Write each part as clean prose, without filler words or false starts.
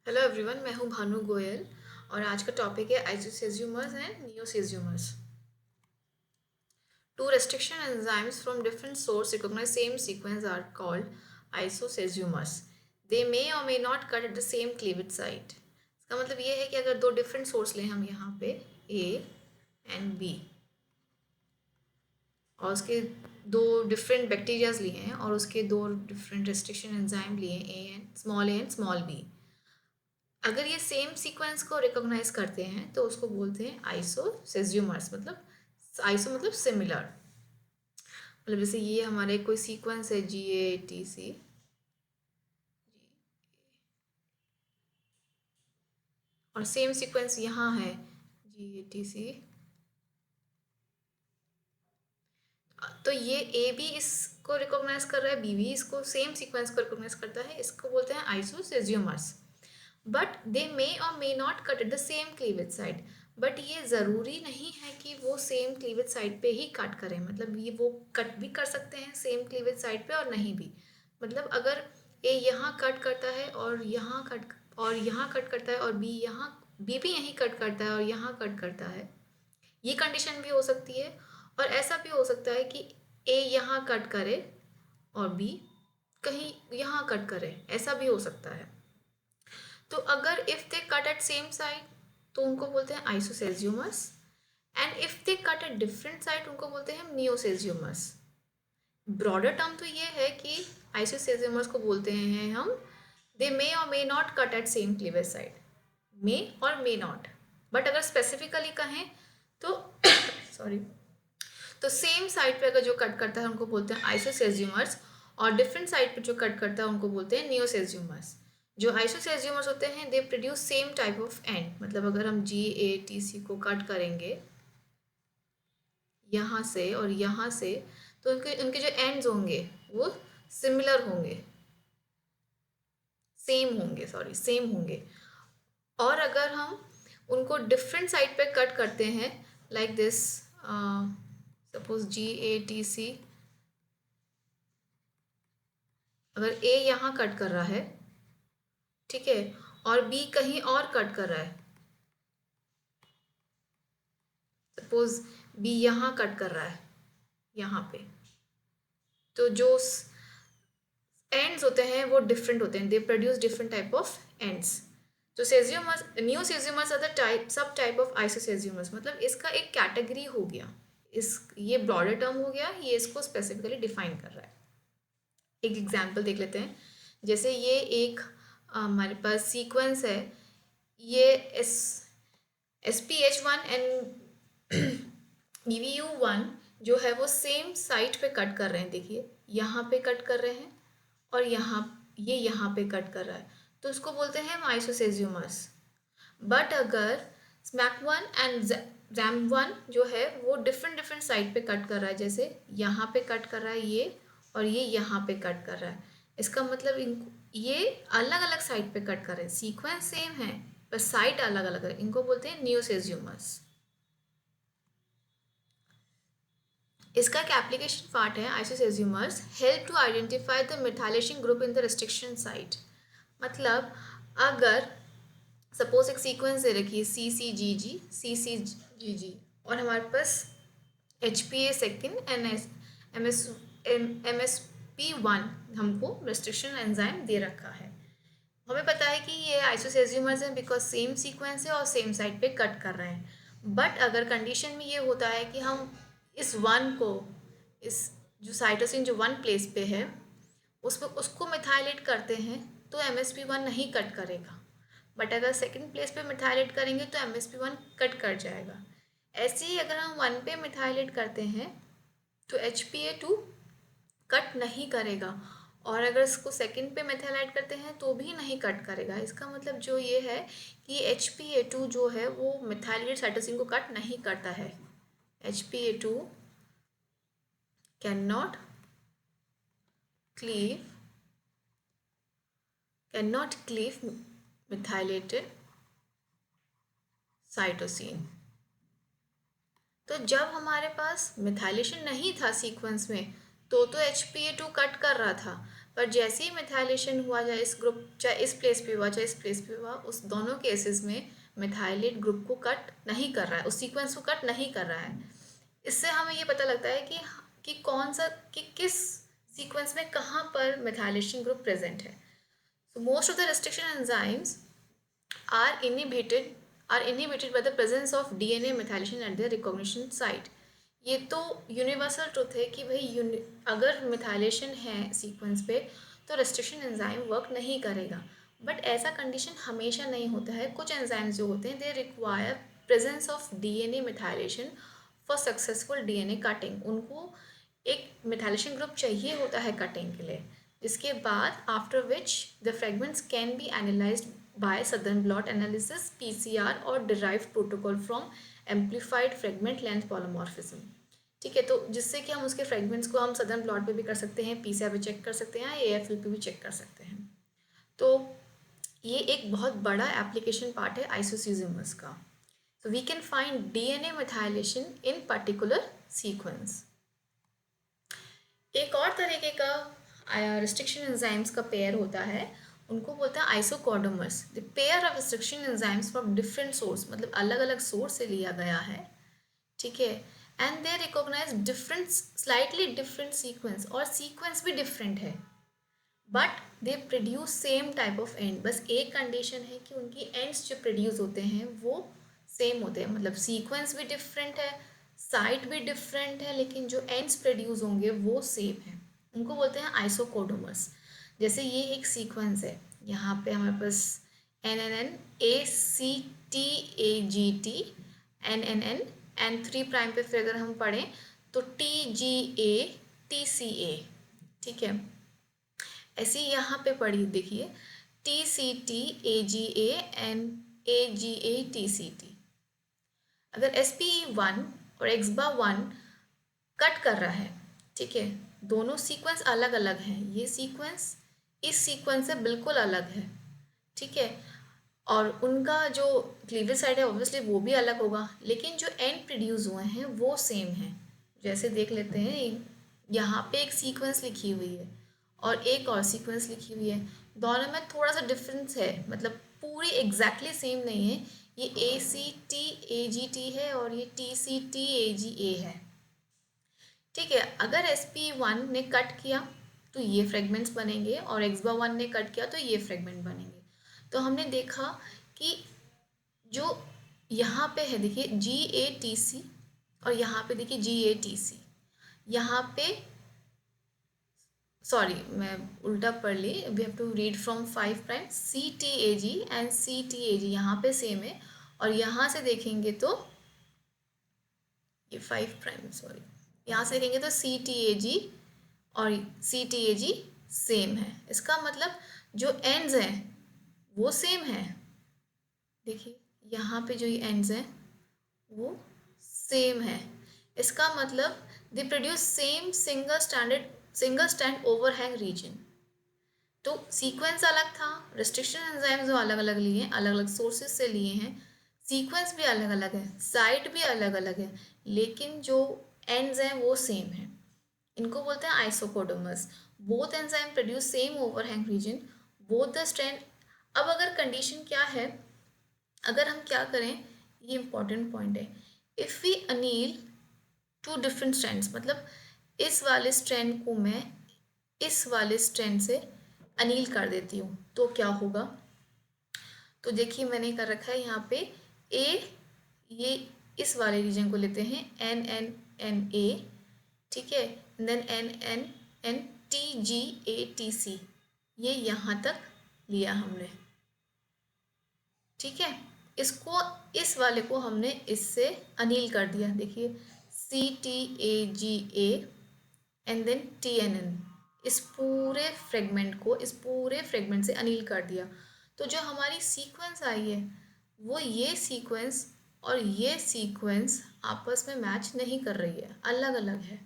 Hello everyone, मैं हूं भानु गोयल और आज का टॉपिक है isoschizomers and neoschizomers. Two restriction enzymes from different source recognize same sequence are called isoseizumers. They may or may not cut at the same cleavage site. इसका मतलब ये है कि अगर दो डिफरेंट सोर्स लें हम यहाँ पे A एंड B और उसके दो डिफरेंट बैक्टीरियाज लिए हैं और उसके दो डिफरेंट रेस्ट्रिक्शन एंजाइम लिए ए एंड स्मॉल बी, अगर ये सेम सीक्वेंस को रिकॉग्नाइज करते हैं तो उसको बोलते हैं आइसोसेज्यूमर्स। मतलब आइसो मतलब सिमिलर, मतलब जैसे ये हमारे कोई सीक्वेंस है GATC और सेम सीक्वेंस यहाँ है GATC, तो ये ए भी इसको रिकॉग्नाइज कर रहा है, बी भी इसको सेम सीक्वेंस को रिकॉग्नाइज करता है, इसको बोलते हैं आइसोसेज्यूमर्स। But they may or may not cut at the same cleavage side. But ये ज़रूरी नहीं है कि वो सेम क्लीवेज साइड पे ही कट करें, मतलब ये वो कट भी कर सकते हैं सेम क्लीवेज साइड पे और नहीं भी। मतलब अगर ए यहाँ कट करता है और यहाँ कट करता है और बी भी यहीं कट करता है और यहाँ कट करता है, ये कंडीशन भी हो सकती है। और ऐसा भी हो सकता है कि ए यहाँ कट करे और बी कहीं यहाँ कट करे, ऐसा भी हो सकता है। तो अगर if they cut at same side तो उनको बोलते हैं isoschizomers, and if they cut at different side उनको बोलते हैं नियोसेज्यूमर्स। ब्रॉडर टर्म तो ये है कि आइसोसेज्यूमर्स को बोलते हैं हम they may or may not cut at same cleavage side, may or may not. But अगर स्पेसिफिकली कहें तो सॉरी, तो सेम साइड पे अगर जो कट करता है उनको बोलते हैं आइसोसेज्यूमर्स और डिफरेंट साइड पे जो कट करता है उनको बोलते हैं नियोसेज्यूमर्स। जो आइसोसेज्यूमर्स होते हैं दे produce same type of and, मतलब अगर हम GATC को कट करेंगे यहाँ से और यहाँ से तो उनके उनके जो एंड्स होंगे वो सिमिलर होंगे, सेम होंगे। और अगर हम उनको डिफरेंट साइड पे कट करते हैं लाइक दिस, सपोज GATC, अगर ए यहाँ कट कर रहा है, ठीक है, और बी कहीं और कट कर रहा है, सपोज बी यहाँ कट कर रहा है यहाँ पे, तो जो एंड्स होते हैं वो डिफरेंट होते हैं, they produce different type of ends. तो सेज्यूमर्स नियोसेज्यूमर्स आर द टाइप सब टाइप ऑफ आइसोसेज्यूमर्स, मतलब इसका एक कैटेगरी हो गया, इस ये ब्रॉडर टर्म हो गया, ये इसको स्पेसिफिकली डिफाइन कर रहा है। एक एग्जांपल देख लेते हैं, जैसे ये एक हमारे पास सीक्वेंस है, ये SPH1 एंड BVU1 जो है वो सेम साइट पे कट कर रहे हैं, देखिए यहाँ पे कट कर रहे हैं और यहाँ पे कट कर रहा है, तो उसको बोलते हैं हम आइसोसेज्यूमर्स। बट अगर SMAC1 एंड ZAM1 जो है वो डिफरेंट डिफरेंट साइड पे कट कर रहा है, जैसे यहाँ पे कट कर रहा है ये और ये यहाँ पे कट कर रहा है, इसका मतलब ये अलग अलग साइड पे कट कर रहे हैं, सीक्वेंस सेम है पर साइट अलग अलग है, इनको बोलते हैं नियोसेज्यूमर्स। इसका एक एप्लीकेशन पार्ट है, isoschizomers help to identify the methylation group in the restriction site. मतलब अगर सपोज एक सीक्वेंस दे रखी है CCGG और हमारे पास HPA सेकेंड एंड MSP1 हमको रेस्ट्रिक्शन एंजाइम दे रखा है, हमें पता है कि ये आइसोसेज्यूमर्स हैं बिकॉज सेम सीक्वेंस है और सेम साइड पे कट कर रहे हैं। बट अगर कंडीशन में ये होता है कि हम इस वन को, इस जो साइटोसिन जो वन प्लेस पे है उसको मिथाइलेट करते हैं तो MSP1 नहीं कट करेगा, बट अगर सेकंड प्लेस पे मिथाइलेट करेंगे तो MSP1 कट कर जाएगा। ऐसे ही अगर हम वन पे मिथाइलेट करते हैं तो HPA2 कट नहीं करेगा, और अगर इसको सेकंड पे मेथाइलेट करते हैं तो भी नहीं कट करेगा। इसका मतलब जो ये है कि HPA2 जो है वो मिथाइलेटेड साइटोसिन को कट नहीं करता है। HPA2 cannot cleave methylated cytosine. तो जब हमारे पास मिथाइलेशन नहीं था सीक्वेंस में तो HPA2 कट कर रहा था, पर जैसे ही मिथाइलेशन हुआ, चाहे इस ग्रुप, चाहे इस प्लेस पे हुआ, चाहे इस प्लेस पे हुआ, उस दोनों केसेस में मिथाइलेट ग्रुप को कट नहीं कर रहा है, उस सीक्वेंस को कट नहीं कर रहा है। इससे हमें ये पता लगता है कि कौन सा, कि किस सीक्वेंस में कहाँ पर मिथाइलेशन ग्रुप प्रेजेंट है। So most of the restriction enzymes are inhibited by the presence of DNA methylation at their recognition site. ये तो यूनिवर्सल ट्रुथ है कि भाई अगर मिथाइलेशन है सीक्वेंस पे तो रेस्ट्रिक्शन एंजाइम वर्क नहीं करेगा। बट ऐसा कंडीशन हमेशा नहीं होता है। कुछ एंजाइम्स जो होते हैं they require presence of DNA methylation for successful DNA cutting. उनको एक मिथाइलेशन ग्रुप चाहिए होता है कटिंग के लिए, जिसके बाद after which the fragments can be analysed by Southern blot analysis PCR or derived protocol from amplified fragment length polymorphism. ठीक है, तो जिससे कि हम उसके फ्रेगमेंट्स को हम सदर्न ब्लॉट पे भी कर सकते हैं, पीसीआर पे चेक कर सकते हैं, एएफएल पे भी चेक कर सकते हैं। तो ये एक बहुत बड़ा एप्लीकेशन पार्ट है आइसोसीजमस का। So we can find DNA methylation in particular sequence. एक और तरीके का रिस्ट्रिक्शन एंजाइम्स का पेयर होता है, उनको बोलते हैं isocaudomers. The pair of restriction enzymes from different source, मतलब अलग अलग सोर्स से लिया गया है, ठीक है, and they recognise different, slightly different sequence, और सीक्वेंस भी डिफरेंट है, but they produce same type of end. बस एक कंडीशन है कि उनकी एंड्स जो प्रोड्यूस होते हैं वो सेम होते हैं, मतलब सीक्वेंस भी डिफरेंट है, साइट भी डिफरेंट है, लेकिन जो एंड्स प्रोड्यूस होंगे वो सेम है। उनको बोलते हैं आइसोकोडोमर्स। जैसे ये एक सीक्वेंस है, यहाँ पे हमारे पास N N N A C T A G T N N N N 3 prime पे फिर अगर हम पढ़ें तो टी जी ए टी सी ए, ठीक है। ऐसे ही यहाँ पे पढ़ी देखिए T C T A G A N A G A T C T. अगर एस पी ई 1 और एक्सबा 1 कट कर रहा है, ठीक है, दोनों सीक्वेंस अलग अलग हैं, ये सीक्वेंस इस सीक्वेंस से बिल्कुल अलग है, ठीक है, और उनका जो क्लीवेज साइड है ऑब्वियसली वो भी अलग होगा, लेकिन जो एंड प्रोड्यूस हुए हैं वो सेम है। जैसे देख लेते हैं, यहाँ पे एक सीक्वेंस लिखी हुई है और एक और सीक्वेंस लिखी हुई है, दोनों में थोड़ा सा डिफरेंस है, मतलब पूरी एग्जैक्टली सेम नहीं है। ये ए C T A G T है और ये T C T A G ए है, ठीक है। अगर एस पी वन ने कट किया तो ये फ्रेगमेंट्स बनेंगे, और एक्सबा 1 ने कट किया तो ये फ्रेगमेंट बनेंगे। तो हमने देखा कि जो यहाँ पे है देखिए जी ए टी सी, और यहाँ पे देखिए जी ए टी सी, यहाँ पे सॉरी मैं उल्टा पढ़ ली, we have to read from 5 prime, C T A G and C T A G यहाँ पे सेम है, और यहाँ से देखेंगे तो ये 5 प्राइम, सॉरी यहाँ से देखेंगे तो सी टी ए जी और सी टी ए जी सेम है। इसका मतलब जो एंड्स हैं वो सेम है, देखिए यहाँ पे जो ये एंड्स हैं वो सेम है। इसका मतलब they produce same single stand overhang region. तो सीक्वेंस अलग था, रिस्ट्रिक्शन एंजाइम्स जो अलग अलग लिए हैं, अलग अलग सोर्सेज से लिए हैं, सीक्वेंस भी अलग अलग है, साइट भी अलग अलग है, लेकिन जो एंड्स हैं वो सेम है। इनको बोलते हैं isocaudomers. Both enzyme produce same overhang region, both the strand. अब अगर कंडीशन क्या है, अगर हम क्या करें, ये इंपॉर्टेंट पॉइंट है, if we anneal two different strands, मतलब इस वाले स्ट्रैंड को मैं इस वाले स्ट्रैंड से अनील कर देती हूँ तो क्या होगा। तो देखिए मैंने कर रखा है यहाँ पे ए, ये इस वाले रीजन को लेते हैं एन एन एन ए, ठीक है, then N N N T G A T C, ये यहाँ तक लिया हमने, ठीक है। इसको, इस वाले को हमने इससे अनील कर दिया, देखिए C T A G A and then T N N, इस पूरे फ्रेगमेंट से अनील कर दिया। तो जो हमारी सीक्वेंस आई है वो ये सीक्वेंस और ये सीक्वेंस आपस में मैच नहीं कर रही है, अलग अलग है।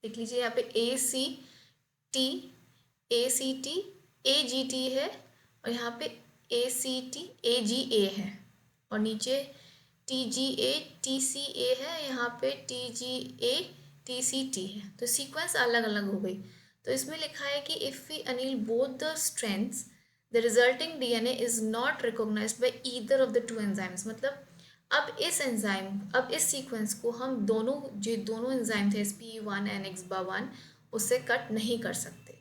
देख लीजिए यहाँ पे ए C T A G T है, और यहाँ पे ए सी टी ए जी ए है, और नीचे टी जी ए टी सी ए है, यहाँ पे T G A T C T है। तो सीक्वेंस अलग अलग हो गई। तो इसमें लिखा है कि if we anneal both the strengths the resulting DNA is not recognised by either of the two enzymes. मतलब अब इस सीक्वेंस को हम दोनों एंजाइम थे SP1 एंड XBA1 उससे कट नहीं कर सकते।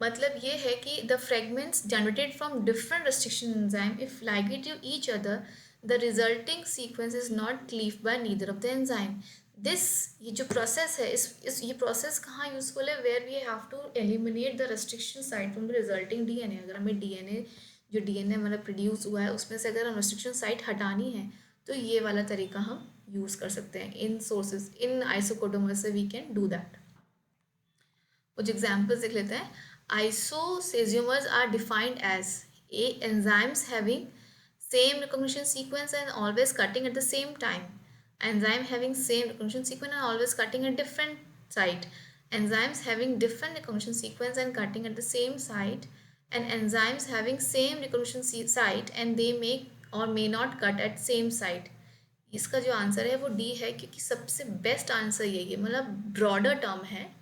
मतलब ये है कि the fragments generated from different restriction enzyme if ligated to each other the resulting sequence is not cleaved by neither of the enzyme. This ये जो प्रोसेस है इस ये प्रोसेस कहाँ यूजफुल है, where we have to eliminate the restriction site from the resulting DNA. अगर हमें DNA मतलब प्रोड्यूस हुआ है उसमें से अगर हम रेस्ट्रिक्शन साइट हटानी है तो ये वाला तरीका हम यूज़ कर सकते हैं। इन आइसोकोडोमर्स से वी कैन डू दैट। कुछ एग्जाम्पल्स देख लेते हैं। Isosaziomers are defined as a enzymes having same recognition sequence and always cutting at the same time. Enzyme having same recognition sequence and always cutting at different site. Enzymes having different recognition sequence and cutting at the same site. And enzymes having same recognition site and they may or may not cut at same site. इसका जो answer है वो D है, क्योंकि सबसे best answer यही है। मतलब ब्रॉडर टर्म है।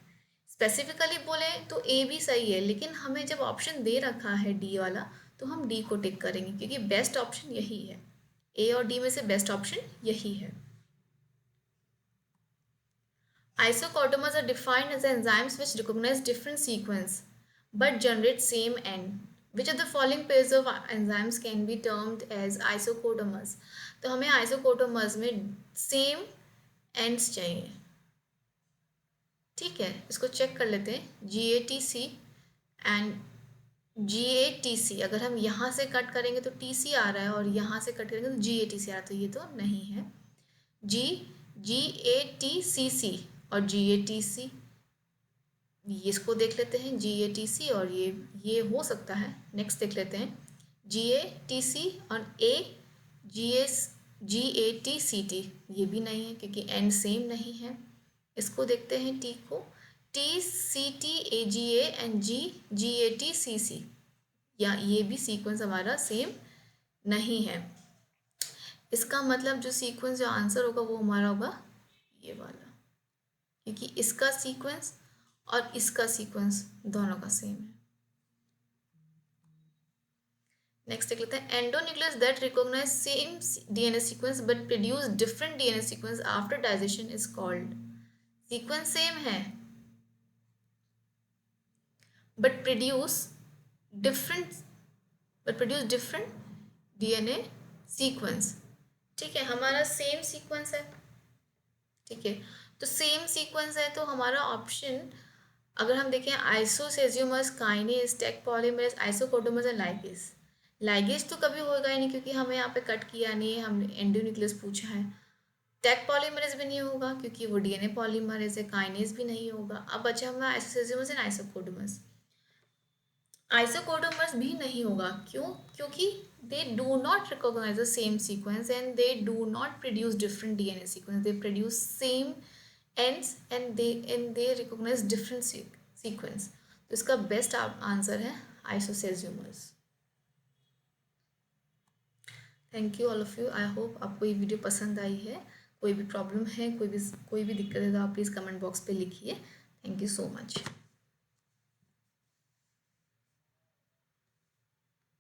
स्पेसिफिकली बोले तो ए भी सही है, लेकिन हमें जब ऑप्शन दे रखा है डी वाला तो हम डी को टिक करेंगे, क्योंकि बेस्ट ऑप्शन यही है। ए और डी में से बेस्ट ऑप्शन यही है। Isocortomers are defined as enzymes which recognize different sequence but generate same end. Which of the following pairs of enzymes can be termed as isocortomers? तो हमें isocortomers में सेम एंड्स चाहिए। ठीक है, इसको चेक कर लेते हैं। GATC एंड GATC, अगर हम यहाँ से कट करेंगे तो TC आ रहा है और यहाँ से कट करेंगे तो GATC आ रहा है, तो ये तो नहीं है। GATCC और GATC, इसको देख लेते हैं। GATC और ये हो सकता है। नेक्स्ट देख लेते हैं GATC और GATCT, ये भी नहीं है क्योंकि एंड सेम नहीं है। इसको देखते हैं टी को, TCTAGA एंड GATCC, या ये भी सीक्वेंस हमारा सेम नहीं है। इसका मतलब जो सीक्वेंस जो आंसर होगा वो हमारा होगा ये वाला, क्योंकि इसका सीक्वेंस और इसका सीक्वेंस दोनों का सेम है। नेक्स्ट देख लेते हैं। Endonuclease that recognise same DNA sequence but produce different DNA sequence after digestion is called. Sequence same है but produce different DNA sequence. ठीक है, हमारा सेम सीक्वेंस है। ठीक है, तो सेम सीक्वेंस है तो हमारा ऑप्शन, अगर हम देखें isoschizomers, kinase, Taq polymerase, isocaudomers and ligase. Ligase तो कभी होगा ही नहीं क्योंकि हमें यहाँ पे कट किया नहीं है, हमने एंडोन्यूक्लियस पूछा है। टेक पॉलीमरेज भी नहीं होगा क्योंकि वो डीएनए पॉलीमरेज है। काइनेज भी नहीं होगा। अब बचा हमारा आइसोसेजियोमर्स एंड आइसोकोडोमर्स। आइसोकोडोमर्स भी नहीं होगा, क्यों? क्योंकि they do not recognize the same sequence and they do not produce different DNA sequence. They produce same ends and they recognize different sequence. तो इसका बेस्ट आंसर है isoschizomers. Thank you all of you. I hope आपको ये video पसंद आई है। कोई भी problem है, कोई भी दिक्कत है तो आप प्लीज़ कमेंट बॉक्स पे लिखिए। Thank you so much.